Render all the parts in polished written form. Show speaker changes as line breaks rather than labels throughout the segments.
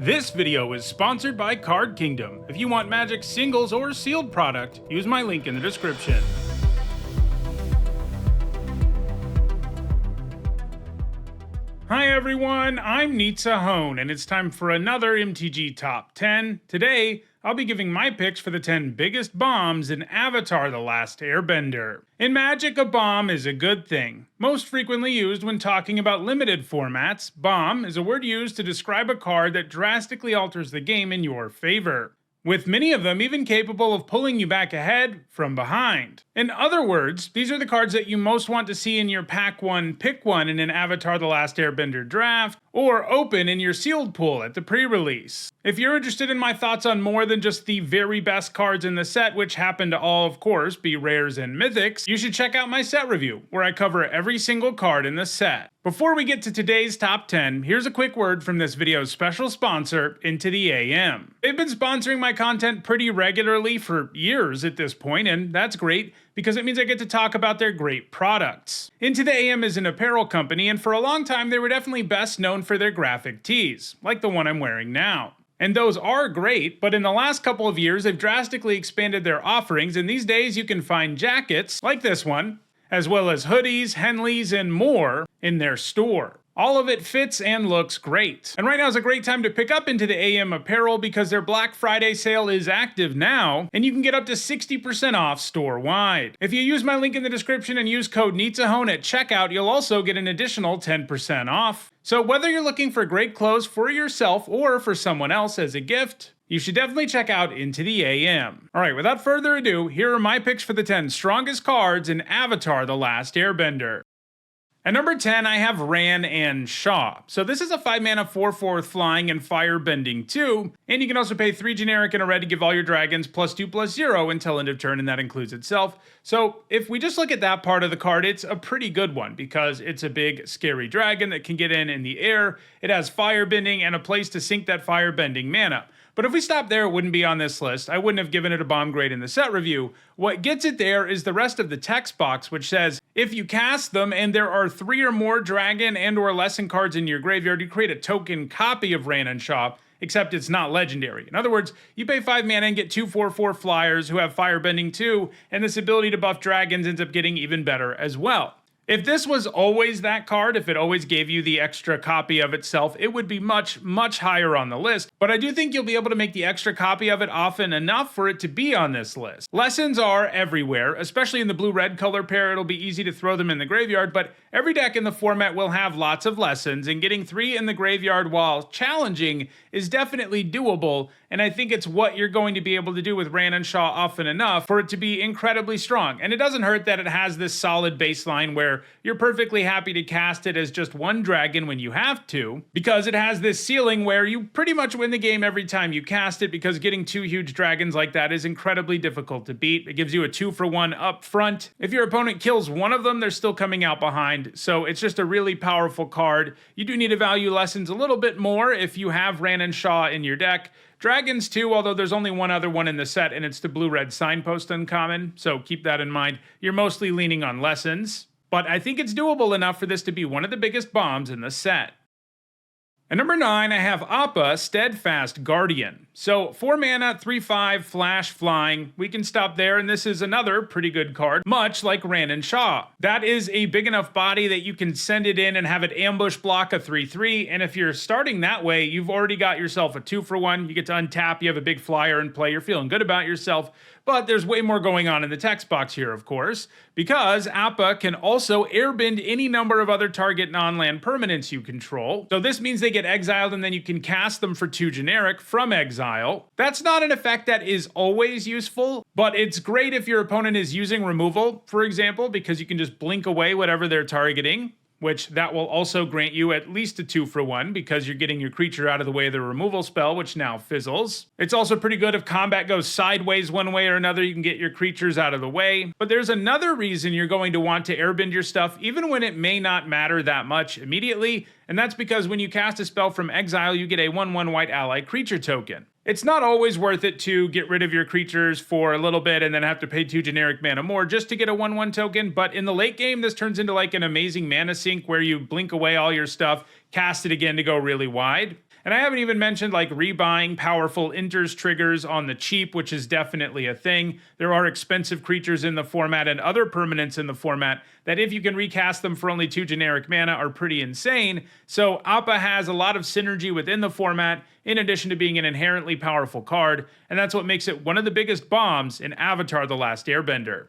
This video is sponsored by Card Kingdom. If you want Magic singles or sealed product, use my link in the description. Hi everyone, I'm Nitsahone, and it's time for another MTG Top 10. Today, I'll be giving my picks for the 10 biggest bombs in Avatar: The Last Airbender. In Magic, a bomb is a good thing. Most frequently used when talking about limited formats, bomb is a word used to describe a card that drastically alters the game in your favor, with many of them even capable of pulling you back ahead from behind. In other words, these are the cards that you most want to see in your Pack 1 Pick 1 in an Avatar: The Last Airbender draft, or open in your sealed pool at the pre-release. If you're interested in my thoughts on more than just the very best cards in the set, which happen to all, of course, be rares and mythics, you should check out my set review, where I cover every single card in the set. Before we get to today's top 10, here's a quick word from this video's special sponsor, Into the AM. They've been sponsoring my content pretty regularly for years at this point, and that's great, because it means I get to talk about their great products. Into the AM is an apparel company, and for a long time they were definitely best known for their graphic tees, like the one I'm wearing now. And those are great, but in the last couple of years they've drastically expanded their offerings, and these days you can find jackets, like this one, as well as hoodies, Henleys, and more in their store. All of it fits and looks great. And right now is a great time to pick up Into the AM apparel because their Black Friday sale is active now, and you can get up to 60% off store-wide. If you use my link in the description and use code NITSAHONE at checkout, you'll also get an additional 10% off. So whether you're looking for great clothes for yourself or for someone else as a gift, you should definitely check out Into the AM. Alright, without further ado, here are my picks for the 10 strongest cards in Avatar: The Last Airbender. At number 10, I have Ran and Shaw. So this is a 5-mana 4/4 flying and firebending 2, and you can also pay 3 generic and a red to give all your dragons +2/+0 until end of turn, and that includes itself. So if we just look at that part of the card, it's a pretty good one, because it's a big, scary dragon that can get in the air, it has firebending, and a place to sink that firebending mana. But if we stop there, it wouldn't be on this list. I wouldn't have given it a bomb grade in the set review. What gets it there is the rest of the text box, which says, if you cast them and there are 3 or more dragon and or lesson cards in your graveyard, you create a token copy of Ran and Shaw, except it's not legendary. In other words, you pay 5 mana and get 2 4/4 flyers who have firebending 2, and this ability to buff dragons ends up getting even better as well. If this was always that card, if it always gave you the extra copy of itself, it would be much, much higher on the list, but I do think you'll be able to make the extra copy of it often enough for it to be on this list. Lessons are everywhere, especially in the blue-red color pair. It'll be easy to throw them in the graveyard, but every deck in the format will have lots of lessons, and getting 3 in the graveyard while challenging is definitely doable, and I think it's what you're going to be able to do with Ran and Shaw often enough for it to be incredibly strong. And it doesn't hurt that it has this solid baseline where you're perfectly happy to cast it as just 1 dragon when you have to, because it has this ceiling where you pretty much win the game every time you cast it, because getting 2 huge dragons like that is incredibly difficult to beat. It gives you a 2-for-1 up front. If your opponent kills one of them, they're still coming out behind, so it's just a really powerful card. You do need to value lessons a little bit more if you have Ran and Shaw in your deck. Dragons too, although there's only one other one in the set, and it's the blue-red Signpost uncommon, so keep that in mind. You're mostly leaning on lessons, but I think it's doable enough for this to be one of the biggest bombs in the set. At number 9, I have Appa, Steadfast Guardian. So 4 mana, 3/5, flash, flying. We can stop there, and this is another pretty good card, much like Ran and Shaw. That is a big enough body that you can send it in and have it ambush block a 3/3, and if you're starting that way, you've already got yourself a 2-for-1. You get to untap, you have a big flyer in play, you're feeling good about yourself. But there's way more going on in the text box here, of course, because Appa can also airbend any number of other target non-land permanents you control. So this means they get exiled, and then you can cast them for 2 generic from exile. That's not an effect that is always useful, but it's great if your opponent is using removal, for example, because you can just blink away whatever they're targeting, which that will also grant you at least a 2-for-1 because you're getting your creature out of the way of the removal spell, which now fizzles. It's also pretty good if combat goes sideways one way or another, you can get your creatures out of the way. But there's another reason you're going to want to airbend your stuff, even when it may not matter that much immediately, and that's because when you cast a spell from exile, you get a 1/1 white ally creature token. It's not always worth it to get rid of your creatures for a little bit and then have to pay 2 generic mana more just to get a 1/1 token, but in the late game, this turns into like an amazing mana sink where you blink away all your stuff, cast it again to go really wide. And I haven't even mentioned like rebuying powerful enters triggers on the cheap, which is definitely a thing. There are expensive creatures in the format and other permanents in the format that if you can recast them for only 2 generic mana are pretty insane. So Appa has a lot of synergy within the format in addition to being an inherently powerful card, and that's what makes it one of the biggest bombs in Avatar: The Last Airbender.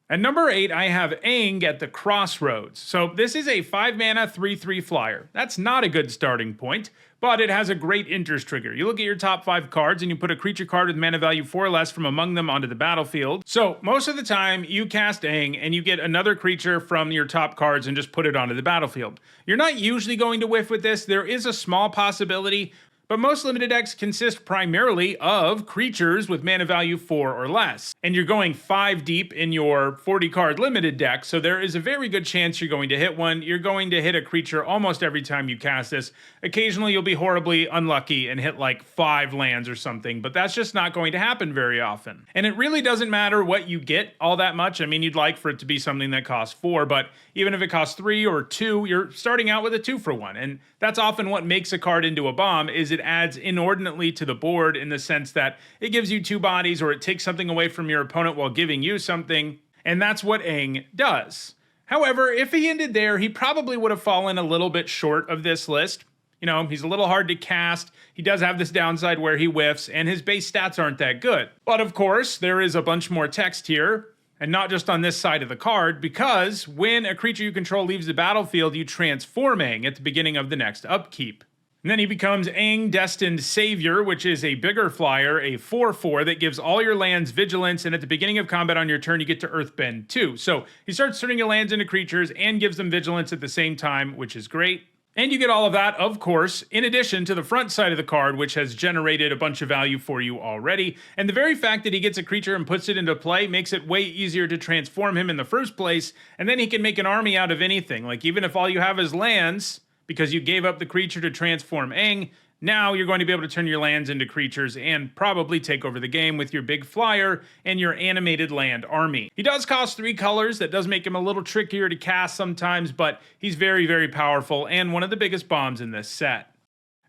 At number 8, I have Aang at the Crossroads. So this is a 5 mana 3/3 flyer. That's not a good starting point, but it has a great enters trigger. You look at your top 5 cards and you put a creature card with mana value 4 or less from among them onto the battlefield. So most of the time you cast Aang and you get another creature from your top cards and just put it onto the battlefield. You're not usually going to whiff with this. There is a small possibility, but most limited decks consist primarily of creatures with mana value 4 or less. And you're going 5 deep in your 40 card limited deck, so there is a very good chance you're going to hit one. You're going to hit a creature almost every time you cast this. Occasionally you'll be horribly unlucky and hit like 5 lands or something, but that's just not going to happen very often. And it really doesn't matter what you get all that much. I mean, you'd like for it to be something that costs 4, but even if it costs 3 or 2, you're starting out with a 2 for 1. And that's often what makes a card into a bomb, is it adds inordinately to the board in the sense that it gives you 2 bodies or it takes something away from your opponent while giving you something, and that's what Aang does. However, if he ended there, he probably would have fallen a little bit short of this list. You know, he's a little hard to cast, he does have this downside where he whiffs, and his base stats aren't that good. But of course, there is a bunch more text here, and not just on this side of the card, because when a creature you control leaves the battlefield, you transform Aang at the beginning of the next upkeep. And then he becomes Aang Destined Savior, which is a bigger flyer, a 4/4 that gives all your lands vigilance, and at the beginning of combat on your turn, you get to Earthbend too. So he starts turning your lands into creatures and gives them vigilance at the same time, which is great. And you get all of that, of course, in addition to the front side of the card, which has generated a bunch of value for you already. And the very fact that he gets a creature and puts it into play makes it way easier to transform him in the first place, and then he can make an army out of anything. Like, even if all you have is lands, because you gave up the creature to transform Aang, now you're going to be able to turn your lands into creatures and probably take over the game with your big flyer and your animated land army. He does cost 3 colors. That does make him a little trickier to cast sometimes, but he's very, very powerful and one of the biggest bombs in this set.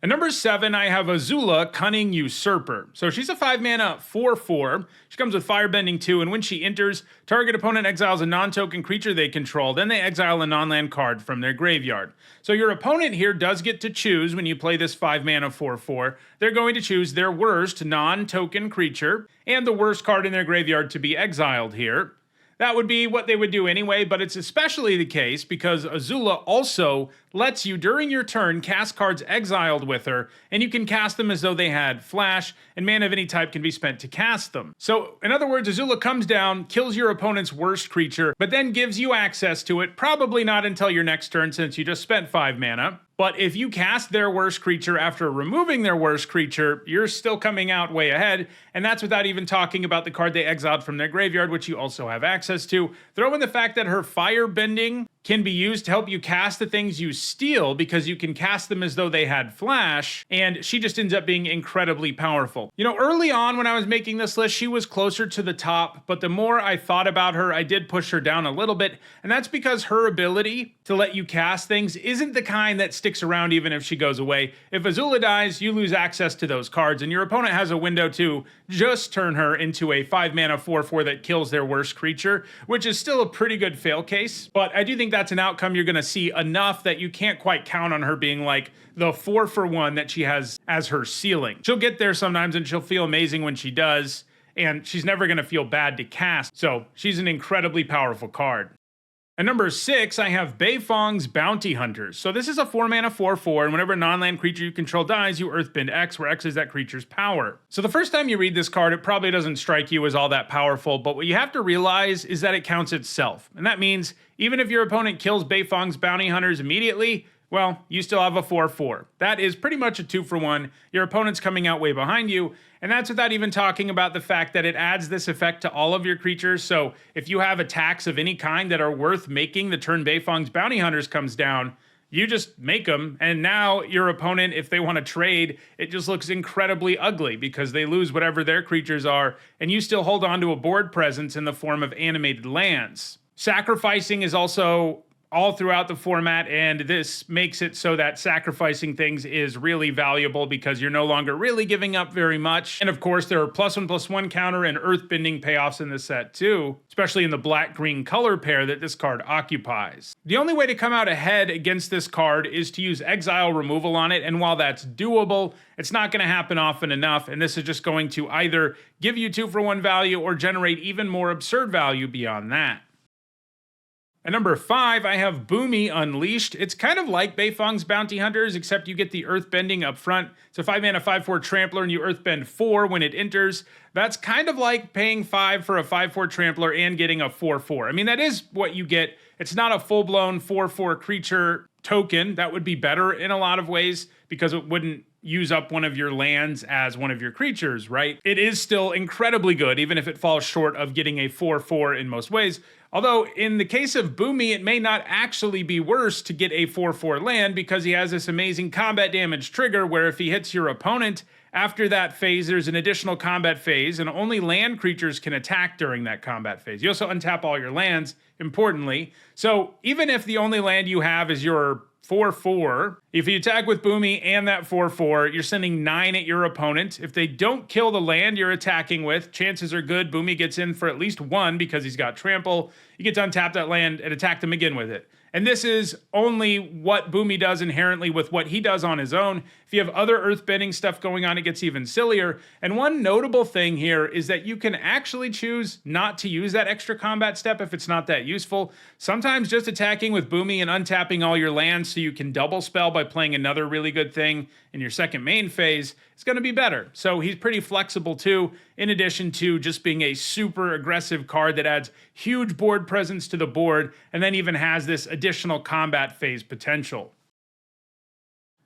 At number 7, I have Azula, Cunning Usurper. So she's a 5 mana 4/4. She comes with Firebending 2, and when she enters, target opponent exiles a non-token creature they control, then they exile a non-land card from their graveyard. So your opponent here does get to choose when you play this 5 mana 4/4. They're going to choose their worst non-token creature and the worst card in their graveyard to be exiled here. That would be what they would do anyway, but it's especially the case because Azula also lets you, during your turn, cast cards exiled with her, and you can cast them as though they had flash, and mana of any type can be spent to cast them. So, in other words, Azula comes down, kills your opponent's worst creature, but then gives you access to it, probably not until your next turn since you just spent 5 mana. But if you cast their worst creature after removing their worst creature, you're still coming out way ahead, and that's without even talking about the card they exiled from their graveyard, which you also have access to. Throw in the fact that her Firebending can be used to help you cast the things you steal because you can cast them as though they had flash, and she just ends up being incredibly powerful. You know, early on when I was making this list, she was closer to the top, but the more I thought about her, I did push her down a little bit, and that's because her ability to let you cast things isn't the kind that sticks around even if she goes away. If Azula dies, you lose access to those cards, and your opponent has a window to just turn her into a 5 mana 4/4 that kills their worst creature, which is still a pretty good fail case, but I do think that's an outcome you're going to see enough that you can't quite count on her being like the 4-for-1 that she has as her ceiling. She'll get there sometimes and she'll feel amazing when she does, and she's never going to feel bad to cast, so she's an incredibly powerful card. At number 6, I have Beifong's Bounty Hunters. So this is a 4 mana 4/4, and whenever a non-land creature you control dies, you Earthbend X, where X is that creature's power. So the first time you read this card, it probably doesn't strike you as all that powerful, but what you have to realize is that it counts itself. And that means even if your opponent kills Beifong's Bounty Hunters immediately, well, you still have a 4/4. That is pretty much a 2-for-1. Your opponent's coming out way behind you, and that's without even talking about the fact that it adds this effect to all of your creatures. So if you have attacks of any kind that are worth making the turn Beifong's Bounty Hunters comes down, you just make them, and now your opponent, if they want to trade, it just looks incredibly ugly because they lose whatever their creatures are, and you still hold on to a board presence in the form of animated lands. Sacrificing is also all throughout the format, and this makes it so that sacrificing things is really valuable because you're no longer really giving up very much. And of course, there are +1/+1 counter and earthbending payoffs in this set too, especially in the black-green color pair that this card occupies. The only way to come out ahead against this card is to use exile removal on it, and while that's doable, it's not going to happen often enough, and this is just going to either give you 2-for-1 value or generate even more absurd value beyond that. At number 5, I have Bumi Unleashed. It's kind of like Beifong's Bounty Hunters, except you get the Earthbending up front. It's a 5-mana 5/4 Trampler, and you Earthbend 4 when it enters. That's kind of like paying 5 for a 5/4 Trampler and getting a 4/4. I mean, that is what you get. It's not a full-blown 4/4 creature token. That would be better in a lot of ways because it wouldn't use up one of your lands as one of your creatures, right? It is still incredibly good, even if it falls short of getting a 4/4 in most ways. Although, in the case of Bumi, it may not actually be worse to get a 4/4 land because he has this amazing combat damage trigger where if he hits your opponent, after that phase, there's an additional combat phase, and only land creatures can attack during that combat phase. You also untap all your lands, importantly. So even if the only land you have is your 4/4, if you attack with Bumi and that 4/4, you're sending 9 at your opponent. If they don't kill the land you're attacking with, chances are good Bumi gets in for at least 1 because he's got trample. You get to untap that land and attack them again with it. And this is only what Bumi does inherently with what he does on his own. If you have other earthbending stuff going on, it gets even sillier. And one notable thing here is that you can actually choose not to use that extra combat step if it's not that useful. Sometimes just attacking with Bumi and untapping all your lands so you can double spell by playing another really good thing in your second main phase is going to be better. So he's pretty flexible too, in addition to just being a super aggressive card that adds huge board presence to the board and then even has this additional combat phase potential.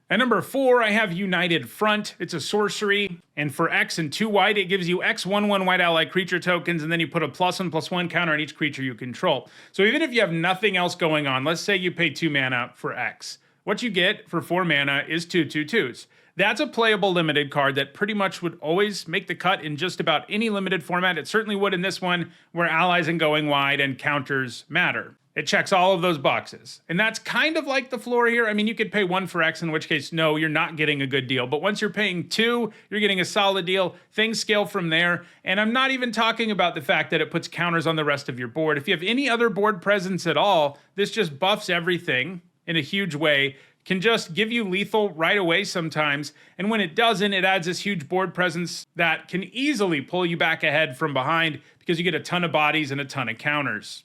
At number 4, I have United Front. It's a sorcery, and for X and 2 white, it gives you X 1/1 white ally creature tokens, and then you put a +1/+1 counter on each creature you control. So even if you have nothing else going on, let's say you pay 2 mana for X, what you get for 4 mana is 2/2/2s. That's a playable limited card that pretty much would always make the cut in just about any limited format. It certainly would in this one, where allies and going wide and counters matter. It checks all of those boxes. And that's kind of like the floor here. I mean, you could pay 1 for X, in which case, no, you're not getting a good deal. But once you're paying 2, you're getting a solid deal. Things scale from there. And I'm not even talking about the fact that it puts counters on the rest of your board. If you have any other board presence at all, this just buffs everything in a huge way. Can just give you lethal right away sometimes, and when it doesn't, it adds this huge board presence that can easily pull you back ahead from behind because you get a ton of bodies and a ton of counters.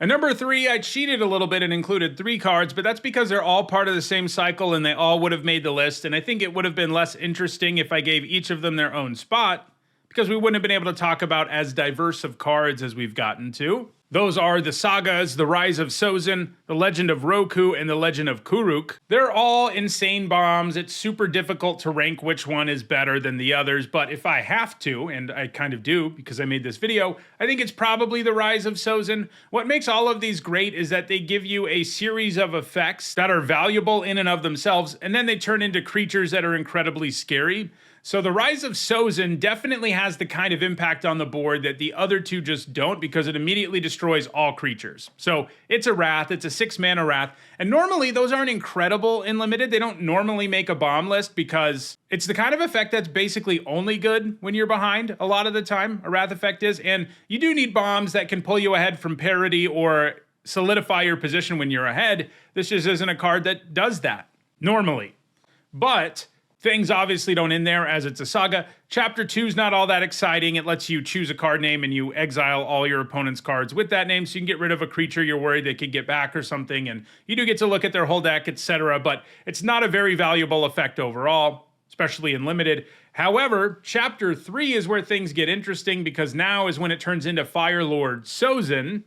At number 3, I cheated a little bit and included 3 cards, but that's because they're all part of the same cycle and they all would have made the list, and I think it would have been less interesting if I gave each of them their own spot, because we wouldn't have been able to talk about as diverse of cards as we've gotten to. Those are the Sagas, the Rise of Sozin, the Legend of Roku, and the Legend of Kuruk. They're all insane bombs. It's super difficult to rank which one is better than the others, but if I have to, and I kind of do because I made this video, I think it's probably the Rise of Sozin. What makes all of these great is that they give you a series of effects that are valuable in and of themselves, and then they turn into creatures that are incredibly scary. So the Rise of Sozin definitely has the kind of impact on the board that the other 2 just don't, because it immediately destroys all creatures. So it's a Wrath, it's a 6-mana Wrath, and normally those aren't incredible in Limited. They don't normally make a bomb list because it's the kind of effect that's basically only good when you're behind a lot of the time, a Wrath effect is, and you do need bombs that can pull you ahead from parity or solidify your position when you're ahead. This just isn't a card that does that, normally. But things obviously don't end there, as it's a saga. Chapter 2 is not all that exciting. It lets you choose a card name and you exile all your opponent's cards with that name, so you can get rid of a creature you're worried they could get back or something, and you do get to look at their whole deck, etc., but it's not a very valuable effect overall, especially in Limited. However, Chapter 3 is where things get interesting, because now is when it turns into Fire Lord Sozin,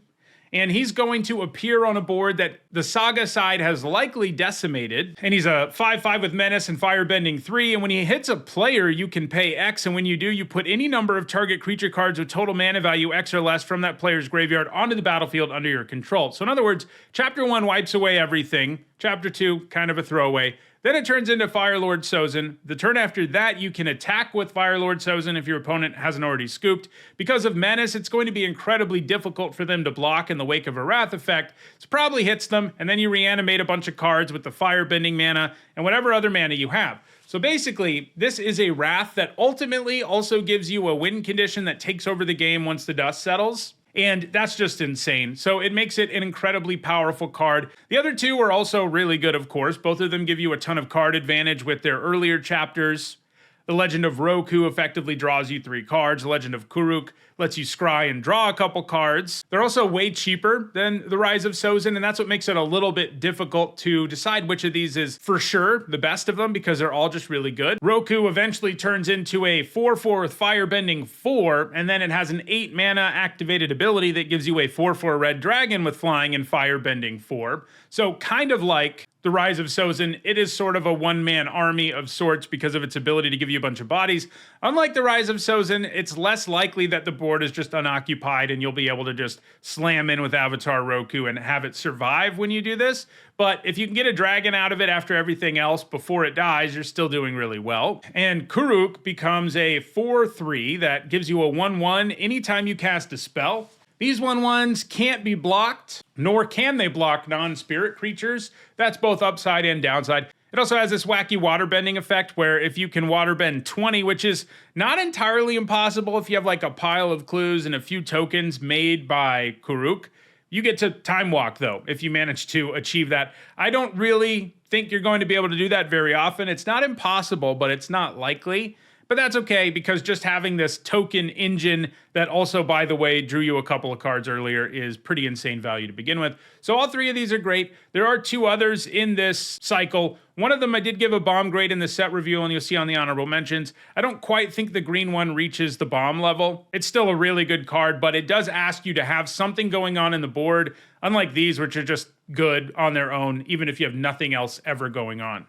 and he's going to appear on a board that the Saga side has likely decimated. And he's a 5/5 with Menace and Firebending 3, and when he hits a player, you can pay X, and when you do, you put any number of target creature cards with total mana value X or less from that player's graveyard onto the battlefield under your control. So in other words, Chapter 1 wipes away everything. Chapter 2, kind of a throwaway. Then it turns into Firelord Sozin. The turn after that, you can attack with Firelord Sozin if your opponent hasn't already scooped. Because of Menace, it's going to be incredibly difficult for them to block in the wake of a Wrath effect. So probably hits them, and then you reanimate a bunch of cards with the Firebending mana and whatever other mana you have. So basically, this is a Wrath that ultimately also gives you a win condition that takes over the game once the dust settles. And that's just insane. So it makes it an incredibly powerful card. The other two are also really good, of course. Both of them give you a ton of card advantage with their earlier chapters. The Legend of Roku effectively draws you 3 cards. The Legend of Kuruk lets you scry and draw a couple cards. They're also way cheaper than the Rise of Sozin, and that's what makes it a little bit difficult to decide which of these is for sure the best of them, because they're all just really good. Roku eventually turns into a 4/4 with Firebending 4, and then it has an 8 mana activated ability that gives you a 4/4 red dragon with flying and Firebending 4. So kind of like the Rise of Sozin, it is sort of a one-man army of sorts because of its ability to give you a bunch of bodies. Unlike the Rise of Sozin, it's less likely that the board is just unoccupied and you'll be able to just slam in with Avatar Roku and have it survive when you do this. But if you can get a dragon out of it after everything else before it dies, you're still doing really well. And Kuruk becomes a 4/3 that gives you a 1/1 anytime you cast a spell. These 1/1s can't be blocked, nor can they block non-spirit creatures. That's both upside and downside. It also has this wacky waterbending effect where if you can waterbend 20, which is not entirely impossible if you have like a pile of clues and a few tokens made by Kuruk, you get to time walk though, if you manage to achieve that. I don't really think you're going to be able to do that very often. It's not impossible, but it's not likely. But that's okay, because just having this token engine that also, by the way, drew you a couple of cards earlier is pretty insane value to begin with. So all 3 of these are great. There are 2 others in this cycle. One of them I did give a bomb grade in the set review, and you'll see on the honorable mentions. I don't quite think the green one reaches the bomb level. It's still a really good card, but it does ask you to have something going on in the board, unlike these, which are just good on their own, even if you have nothing else ever going on.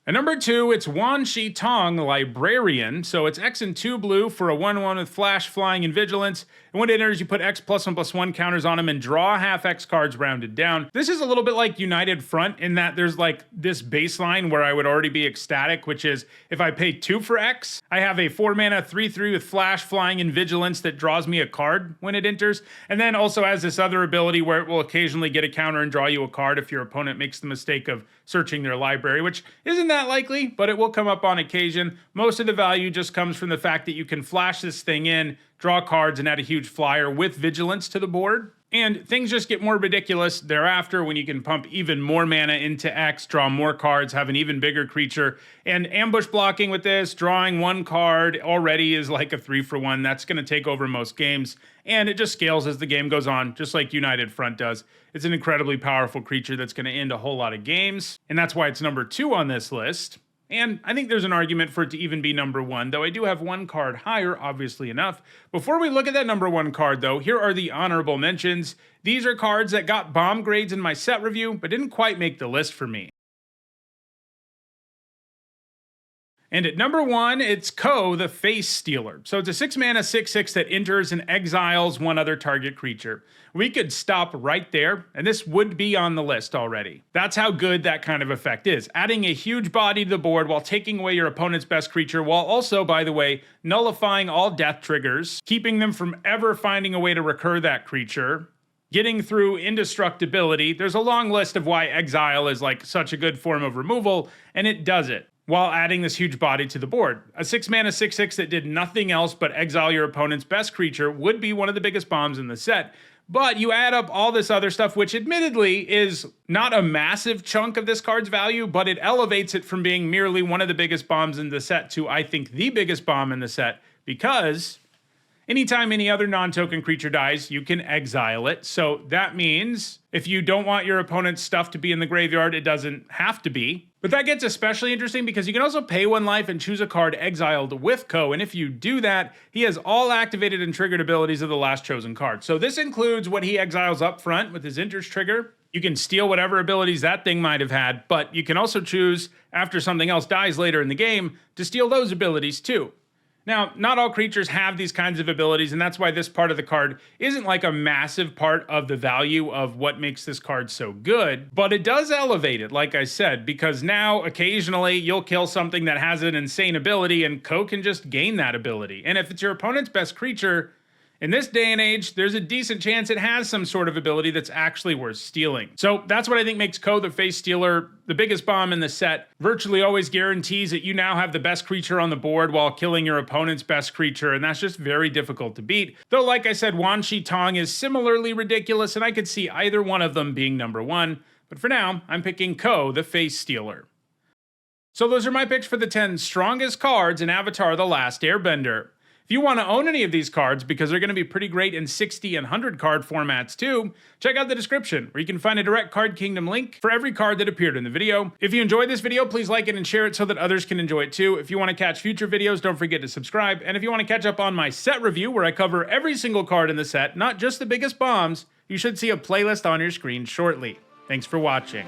At number 2, it's Wan Shi Tong, Librarian. So it's X and 2 blue for a 1/1 with Flash, Flying, and Vigilance. And when it enters, you put X +1/+1 counters on them and draw half X cards rounded down. This is a little bit like United Front in that there's like this baseline where I would already be ecstatic, which is if I pay 2 for X, I have a 4 mana 3/3 with Flash, Flying, and Vigilance that draws me a card when it enters. And then also has this other ability where it will occasionally get a counter and draw you a card if your opponent makes the mistake of searching their library, which isn't that likely, but it will come up on occasion. Most of the value just comes from the fact that you can flash this thing in, draw cards, and add a huge flyer with Vigilance to the board. And things just get more ridiculous thereafter when you can pump even more mana into X, draw more cards, have an even bigger creature. And ambush blocking with this, drawing 1 card already is like a 3-for-1. That's going to take over most games. And it just scales as the game goes on, just like United Front does. It's an incredibly powerful creature that's going to end a whole lot of games. And that's why it's number 2 on this list. And I think there's an argument for it to even be number 1, though I do have 1 card higher, obviously enough. Before we look at that number 1 card, though, here are the honorable mentions. These are cards that got bomb grades in my set review, but didn't quite make the list for me. And at number 1, it's Ko, the Face Stealer. So it's a 6 mana 6/6 that enters and exiles 1 other target creature. We could stop right there, and this would be on the list already. That's how good that kind of effect is. Adding a huge body to the board while taking away your opponent's best creature, while also, by the way, nullifying all death triggers, keeping them from ever finding a way to recur that creature, getting through indestructibility. There's a long list of why exile is like such a good form of removal, and it does it while adding this huge body to the board. A 6 mana 6/6 that did nothing else but exile your opponent's best creature would be one of the biggest bombs in the set. But you add up all this other stuff, which admittedly is not a massive chunk of this card's value, but it elevates it from being merely one of the biggest bombs in the set to, I think, the biggest bomb in the set, because anytime any other non-token creature dies, you can exile it. So that means if you don't want your opponent's stuff to be in the graveyard, it doesn't have to be. But that gets especially interesting because you can also pay 1 life and choose a card exiled with Ko, and if you do that, he has all activated and triggered abilities of the last chosen card. So this includes what he exiles up front with his enters trigger. You can steal whatever abilities that thing might have had, but you can also choose, after something else dies later in the game, to steal those abilities too. Now, not all creatures have these kinds of abilities, and that's why this part of the card isn't like a massive part of the value of what makes this card so good, but it does elevate it, like I said, because now occasionally you'll kill something that has an insane ability, and Ko can just gain that ability. And if it's your opponent's best creature, in this day and age, there's a decent chance it has some sort of ability that's actually worth stealing. So that's what I think makes Ko the face stealer the biggest bomb in the set. Virtually always guarantees that you now have the best creature on the board while killing your opponent's best creature, and that's just very difficult to beat. Though, like I said, Wan Shi Tong is similarly ridiculous, and I could see either one of them being number one. But for now, I'm picking Ko, the face stealer. So those are my picks for the 10 strongest cards in Avatar: The Last Airbender. If you want to own any of these cards, because they're going to be pretty great in 60 and 100 card formats too, check out the description where you can find a direct Card Kingdom link for every card that appeared in the video. If you enjoyed this video, please like it and share it so that others can enjoy it too. If you want to catch future videos, don't forget to subscribe. And if you want to catch up on my set review where I cover every single card in the set, not just the biggest bombs, you should see a playlist on your screen shortly. Thanks for watching.